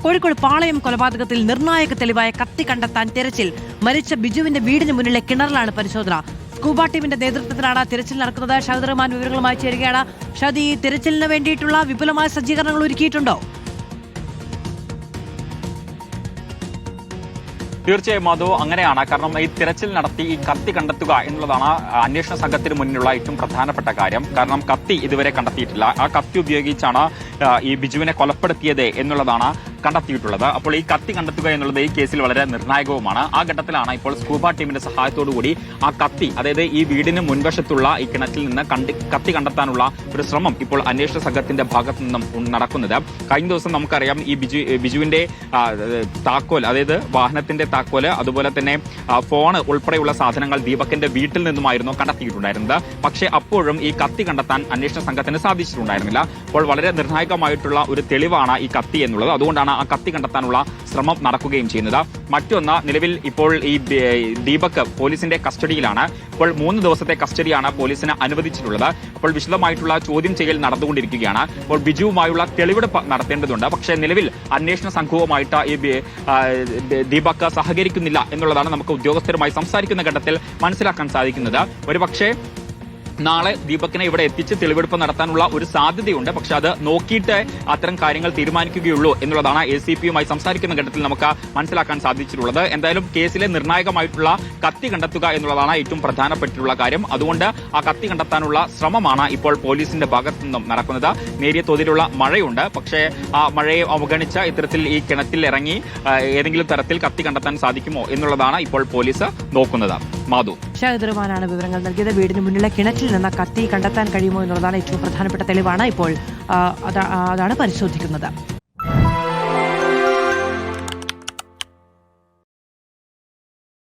കോഴിക്കോട് പാളയം കൊലപാതകത്തിൽ നിർണായക തെളിവായ കത്തി കണ്ടെത്താൻ തെരച്ചിൽ. മരിച്ച ബിജുവിന്റെ വീടിന് മുന്നിലെ കിണറിലാണ് പരിശോധന. സ്കൂബ ടീമിന്റെ നേതൃത്വത്തിലാണ് തിരച്ചിൽ നടക്കുന്നത്. ഷഹദ് റഹ്മാൻ വിവരങ്ങളുമായി ചേരുകയാണ്. ഷഹദ്, ഈ തിരച്ചിലിന് വേണ്ടിയിട്ടുള്ള വിപുലമായ സജ്ജീകരണങ്ങൾ ഒരുക്കിയിട്ടുണ്ടോ? തീർച്ചയായും മധു, അങ്ങനെയാണ്. കാരണം ഈ തിരച്ചിൽ നടത്തി ഈ കത്തി കണ്ടെത്തുക എന്നുള്ളതാണ് അന്വേഷണ സംഘത്തിന് മുന്നിലുള്ള ഏറ്റവും പ്രധാനപ്പെട്ട കാര്യം. കാരണം കത്തി ഇതുവരെ കണ്ടെത്തിയിട്ടില്ല. ആ കത്തി ഉപയോഗിച്ചാണ് ഈ ബിജുവിനെ കൊലപ്പെടുത്തിയത് എന്നുള്ളതാണ് കണ്ടെത്തിയിട്ടുള്ളത്. അപ്പോൾ ഈ കത്തി കണ്ടെത്തുക എന്നുള്ളത് ഈ കേസിൽ വളരെ നിർണായകവുമാണ്. ആ ഘട്ടത്തിലാണ് ഇപ്പോൾ സ്കൂബ ടീമിന്റെ സഹായത്തോടുകൂടി ആ കത്തി, അതായത് ഈ വീടിന് മുൻവശത്തുള്ള ഈ കിണറ്റിൽ നിന്ന് കത്തി കണ്ടെത്താനുള്ള ഒരു ശ്രമം ഇപ്പോൾ അന്വേഷണ സംഘത്തിന്റെ ഭാഗത്തു നിന്നും നടക്കുന്നത്. കഴിഞ്ഞ ദിവസം നമുക്കറിയാം, ഈ ബിജുവിന്റെ താക്കോൽ, അതായത് വാഹനത്തിന്റെ താക്കോല്, അതുപോലെ തന്നെ ഫോണ് ഉൾപ്പെടെയുള്ള സാധനങ്ങൾ ദീപകിന്റെ വീട്ടിൽ നിന്നുമായിരുന്നു കണ്ടെത്തിയിട്ടുണ്ടായിരുന്നത്. പക്ഷേ അപ്പോഴും ഈ കത്തി കണ്ടെത്താൻ അന്വേഷണ സംഘത്തിന് സാധിച്ചിട്ടുണ്ടായിരുന്നില്ല. അപ്പോൾ വളരെ നിർണായകമായിട്ടുള്ള ഒരു തെളിവാണ് ഈ കത്തി എന്നുള്ളത്. അതുകൊണ്ടാണ് ആ കത്തി കണ്ടെത്താനുള്ള ശ്രമം നടക്കുകയും ചെയ്യുന്നത്. മറ്റൊന്ന്, നിലവിൽ ഇപ്പോൾ ഈ ദീപക് പോലീസിന്റെ കസ്റ്റഡിയിലാണ്. ഇപ്പോൾ 3 ദിവസത്തെ കസ്റ്റഡിയാണ് പോലീസിന് അനുവദിച്ചിട്ടുള്ളത്. അപ്പോൾ വിശദമായിട്ടുള്ള ചോദ്യം ചെയ്യൽ നടന്നുകൊണ്ടിരിക്കുകയാണ്. അപ്പോൾ ബിജുവുമായുള്ള തെളിവെടുപ്പ് നടത്തേണ്ടതുണ്ട്. പക്ഷേ നിലവിൽ അന്വേഷണ സംഘവുമായിട്ട് ഈ ദീപക് സഹകരിക്കുന്നില്ല എന്നുള്ളതാണ് നമുക്ക് ഉദ്യോഗസ്ഥരുമായി സംസാരിക്കുന്ന ഘട്ടത്തിൽ മനസ്സിലാക്കാൻ സാധിക്കുന്നത്. ഒരുപക്ഷേ നാളെ ദീപകിനെ ഇവിടെ എത്തിച്ച് തെളിവെടുപ്പ് നടത്താനുള്ള ഒരു സാധ്യതയുണ്ട്. പക്ഷെ അത് നോക്കിയിട്ട് അത്തരം കാര്യങ്ങൾ തീരുമാനിക്കുകയുള്ളൂ എന്നുള്ളതാണ് ACPയുമായി സംസാരിക്കുന്ന ഘട്ടത്തിൽ നമുക്ക് മനസ്സിലാക്കാൻ സാധിച്ചിട്ടുള്ളത്. എന്തായാലും കേസിലെ നിർണായകമായിട്ടുള്ള കത്തി കണ്ടെത്തുക എന്നുള്ളതാണ് ഏറ്റവും പ്രധാനപ്പെട്ടിട്ടുള്ള കാര്യം. അതുകൊണ്ട് ആ കത്തി കണ്ടെത്താനുള്ള ശ്രമമാണ് ഇപ്പോൾ പോലീസിന്റെ ഭാഗത്തു നിന്നും നടക്കുന്നത്. നേരിയ തോതിലുള്ള മഴയുണ്ട്. പക്ഷേ ആ മഴയെ അവഗണിച്ച ഇത്തരത്തിൽ ഈ കിണറ്റിൽ ഇറങ്ങി ഏതെങ്കിലും തരത്തിൽ കത്തി കണ്ടെത്താൻ സാധിക്കുമോ എന്നുള്ളതാണ് ഇപ്പോൾ പോലീസ് നോക്കുന്നത്. മാധു, ഷഹദ് റഹ്മാനാണ് വിവരങ്ങൾ നൽകിയത്. വീടിന് മുന്നിലെ കിണറ്റിൽ നിന്ന് കത്തി കണ്ടെത്താൻ കഴിയുമോ എന്നുള്ളതാണ് ഏറ്റവും പ്രധാനപ്പെട്ട തെളിവാണ് ഇപ്പോൾ അതാണ് പരിശോധിക്കുന്നത്.